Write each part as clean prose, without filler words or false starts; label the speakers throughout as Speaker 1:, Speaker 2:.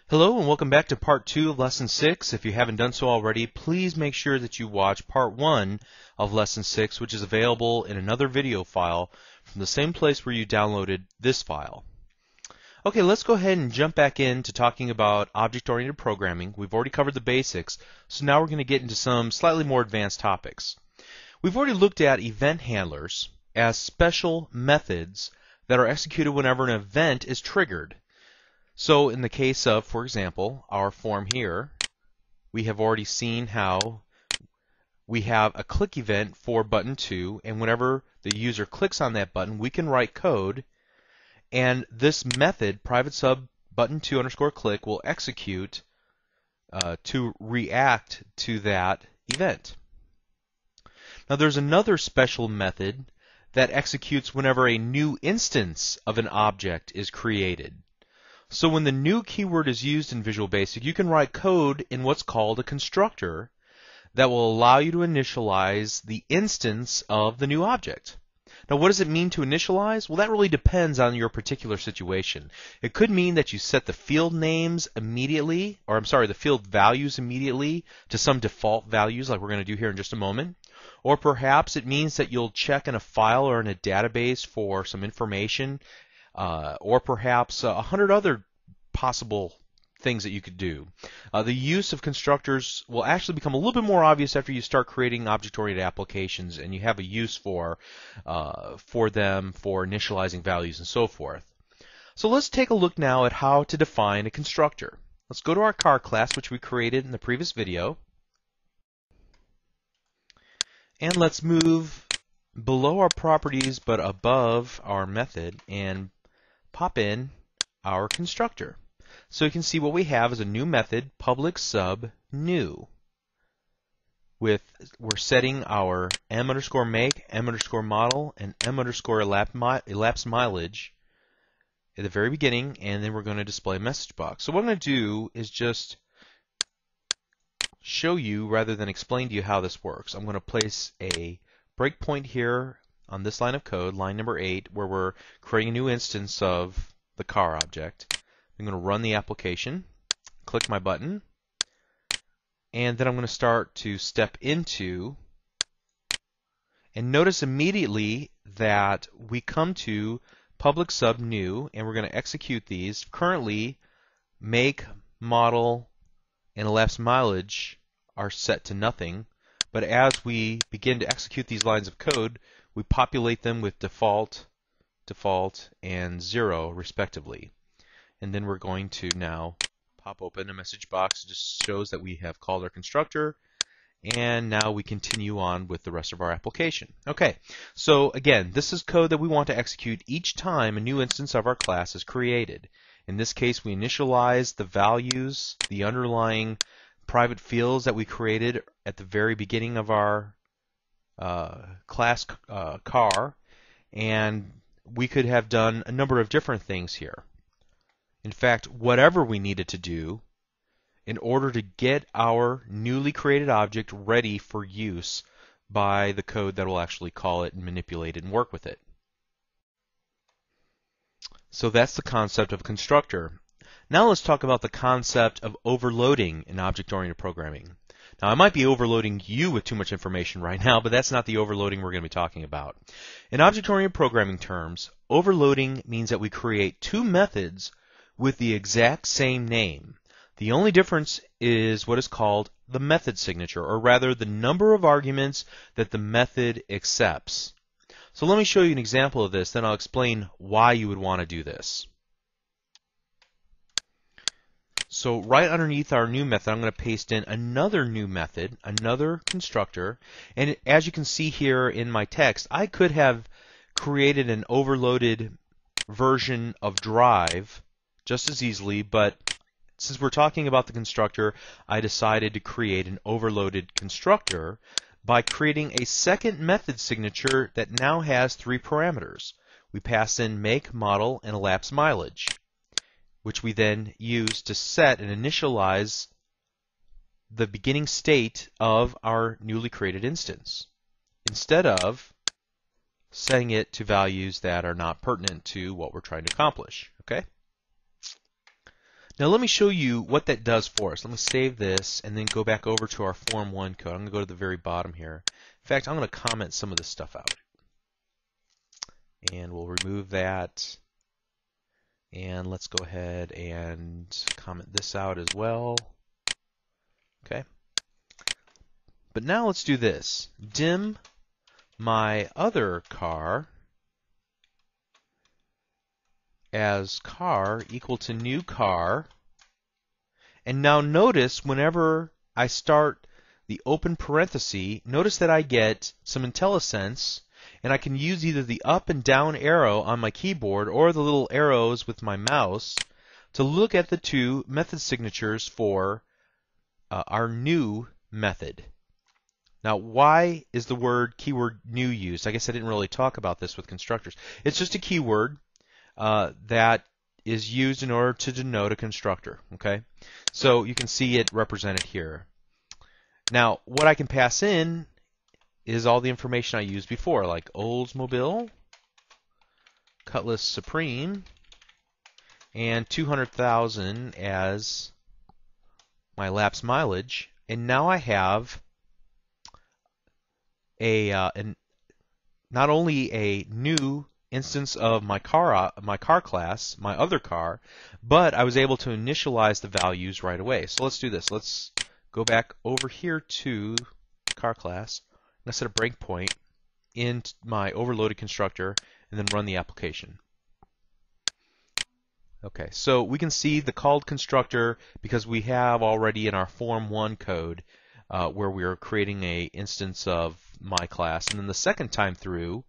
Speaker 1: Hello and welcome back to part 2 of lesson 6. If you haven't done so already, please make sure that you watch part 1 of lesson 6, which is available in another video file from the same place where you downloaded this file. Okay, let's go ahead and jump back into talking about object-oriented programming. We've already covered the basics, so now we're going to get into some slightly more advanced topics. We've already looked at event handlers as special methods that are executed whenever an event is triggered. So in the case of, for example, our form here, we have already seen how we have a click event for button 2, and whenever the user clicks on that button, we can write code, and this method, private sub button 2 underscore click, will execute to react to that event. Now there's another special method that executes whenever a new instance of an object is created. So when the new keyword is used in Visual Basic, you can write code in what's called a constructor that will allow you to initialize the instance of the new object. Now what does it mean to initialize? Well, that really depends on your particular situation. It could mean that you set the field names immediately, or the field values immediately to some default values like we're going to do here in just a moment. Or perhaps it means that you'll check in a file or in a database for some information, or perhaps 100 other possible things that you could do. The use of constructors will actually become a little bit more obvious after you start creating object-oriented applications and you have a use for them for initializing values and so forth. So let's take a look now at how to define a constructor. Let's go to our car class, which we created in the previous video, and let's move below our properties but above our method and pop in our constructor. So you can see what we have is a new method, public sub new. We're setting our m underscore make, m underscore model, and m underscore elapsed mileage at the very beginning, and then we're going to display a message box. So what I'm going to do is just show you rather than explain to you how this works. I'm going to place a breakpoint here on this line of code, line number 8, where we're creating a new instance of the car object. I'm going to run the application, click my button, and then I'm going to start to step into, and notice immediately that we come to public sub new, and we're going to execute these. Currently, make, model, and elapsed mileage are set to nothing, but as we begin to execute these lines of code, we populate them with default, and 0 respectively. And then we're going to now pop open a message box that just shows that we have called our constructor, and now we continue on with the rest of our application. Okay, so again, this is code that we want to execute each time a new instance of our class is created. In this case, we initialize the values, the underlying private fields that we created at the very beginning of our class car, and we could have done a number of different things here. In fact, whatever we needed to do in order to get our newly created object ready for use by the code that will actually call it and manipulate it and work with it. So that's the concept of a constructor. Now let's talk about the concept of overloading in object-oriented programming. Now I might be overloading you with too much information right now, but that's not the overloading we're going to be talking about. In object-oriented programming terms, overloading means that we create two methods with the exact same name. The only difference is what is called the method signature, or rather the number of arguments that the method accepts. So let me show you an example of this, then I'll explain why you would want to do this. So right underneath our new method, I'm going to paste in another new method, another constructor, and as you can see here in my text, I could have created an overloaded version of drive just as easily, but since we're talking about the constructor, I decided to create an overloaded constructor by creating a second method signature that now has 3 parameters. We pass in make, model, and elapsed mileage, which we then use to set and initialize the beginning state of our newly created instance, instead of setting it to values that are not pertinent to what we're trying to accomplish. Okay? Now let me show you what that does for us. Let me save this and then go back over to our Form 1 code. I'm going to go to the very bottom here. In fact, I'm going to comment some of this stuff out. And we'll remove that. And let's go ahead and comment this out as well. Okay. But now let's do this. Dim my other car as car equal to new car. And now notice whenever I start the open parenthesis, notice that I get some IntelliSense, and I can use either the up and down arrow on my keyboard or the little arrows with my mouse to look at the two method signatures for our new method. Now, why is the keyword new used? I guess I didn't really talk about this with constructors. It's just a keyword that is used in order to denote a constructor. Okay, so you can see it represented here. Now, what I can pass in is all the information I used before, like Oldsmobile, Cutlass Supreme, and 200,000 as my lapsed mileage. And now I have not only a new instance of my car class, my other car, but I was able to initialize the values right away. So let's do this. Let's go back over here to car class. I'm going to set a breakpoint in my overloaded constructor and then run the application. Okay, so we can see the called constructor because we have already in our Form 1 code where we are creating a instance of my class. And then the second time through,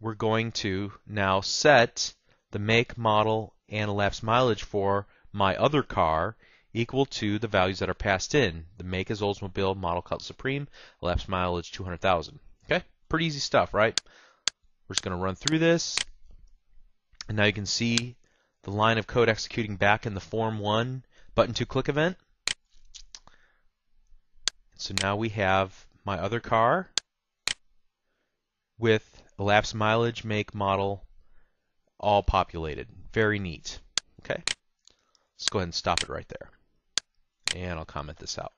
Speaker 1: we're going to now set the make, model, and elapsed mileage for my other car equal to the values that are passed in. The make is Oldsmobile, model Cutlass Supreme, elapsed mileage 200,000. Okay, pretty easy stuff, right? We're just going to run through this, and now you can see the line of code executing back in the Form 1 button to click event. So now we have my other car with elapsed mileage, make, model, all populated. Very neat. Okay, let's go ahead and stop it right there. And I'll comment this out.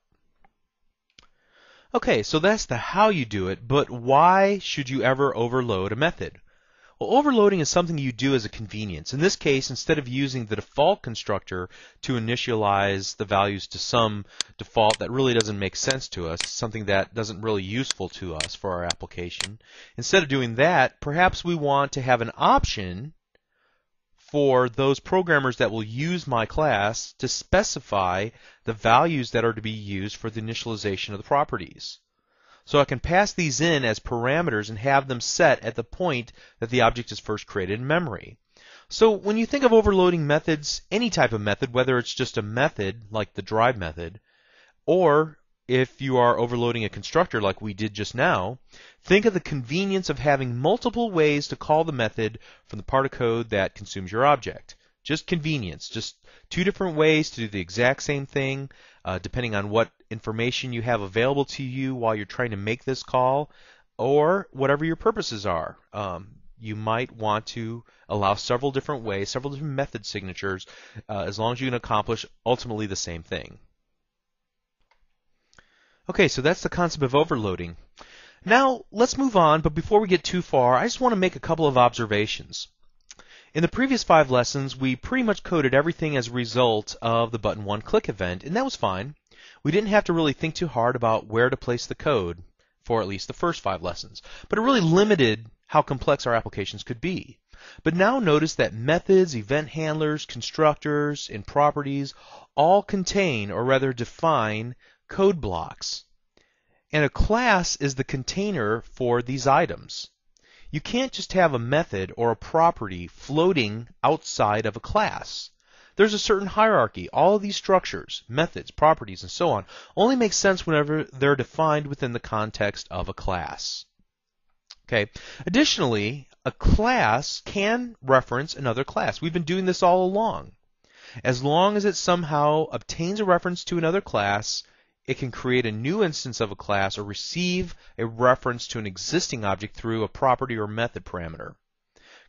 Speaker 1: Okay, so that's the how you do it, but why should you ever overload a method? Well, overloading is something you do as a convenience. In this case, instead of using the default constructor to initialize the values to some default that really doesn't make sense to us, something that doesn't really useful to us for our application, instead of doing that, perhaps we want to have an option for those programmers that will use my class to specify the values that are to be used for the initialization of the properties. So I can pass these in as parameters and have them set at the point that the object is first created in memory. So when you think of overloading methods, any type of method, whether it's just a method like the drive method, or if you are overloading a constructor like we did just now, think of the convenience of having multiple ways to call the method from the part of code that consumes your object. Just convenience, just two different ways to do the exact same thing, depending on what information you have available to you while you're trying to make this call, or whatever your purposes are. You might want to allow several different ways, several different method signatures, as long as you can accomplish ultimately the same thing. Okay, so that's the concept of overloading. Now, let's move on, but before we get too far, I just want to make a couple of observations. In the previous 5 lessons, we pretty much coded everything as a result of the button 1 click event, and that was fine. We didn't have to really think too hard about where to place the code for at least the first 5 lessons, but it really limited how complex our applications could be. But now notice that methods, event handlers, constructors, and properties all contain, or rather define, code blocks. And a class is the container for these items. You can't just have a method or a property floating outside of a class. There's a certain hierarchy. All of these structures, methods, properties, and so on, only make sense whenever they're defined within the context of a class. Okay. Additionally, a class can reference another class. We've been doing this all along. As long as it somehow obtains a reference to another class, it can create a new instance of a class or receive a reference to an existing object through a property or method parameter.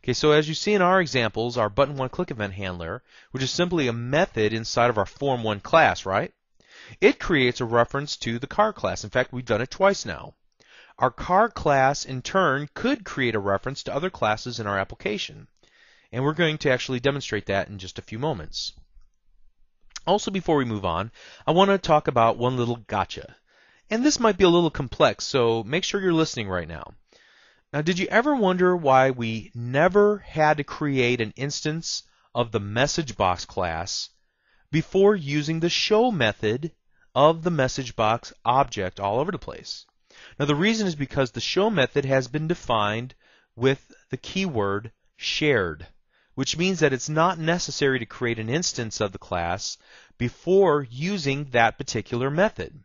Speaker 1: Okay, so as you see in our examples, our button 1 click event handler, which is simply a method inside of our form 1 class, right? It creates a reference to the car class. In fact, we've done it twice now. Our car class, in turn, could create a reference to other classes in our application. And we're going to actually demonstrate that in just a few moments. Also, before we move on, I want to talk about one little gotcha. And this might be a little complex, so make sure you're listening right now. Now, did you ever wonder why we never had to create an instance of the MessageBox class before using the show method of the MessageBox object all over the place? Now, the reason is because the show method has been defined with the keyword shared, which means that it's not necessary to create an instance of the class before using that particular method.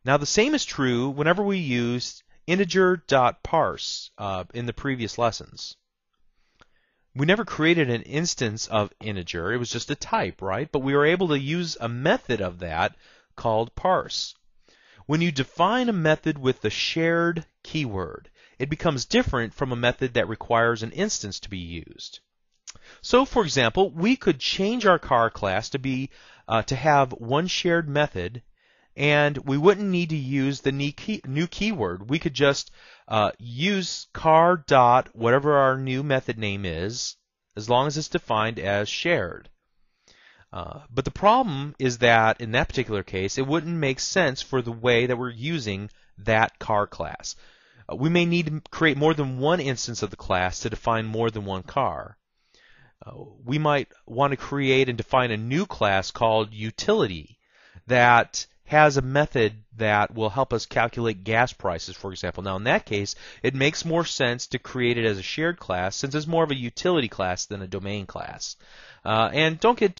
Speaker 1: Now, the same is true whenever we use integer.parse in the previous lessons. We never created an instance of integer. It was just a type, right? But we were able to use a method of that called parse. When you define a method with the shared keyword, it becomes different from a method that requires an instance to be used. So, for example, we could change our car class to have one shared method, and we wouldn't need to use the new keyword. We could just use car dot whatever our new method name is, as long as it's defined as shared. But the problem is that in that particular case, it wouldn't make sense for the way that we're using that car class. We may need to create more than one instance of the class to define more than one car. We might want to create and define a new class called utility that has a method that will help us calculate gas prices, for example. Now, in that case, it makes more sense to create it as a shared class since it's more of a utility class than a domain class. And don't get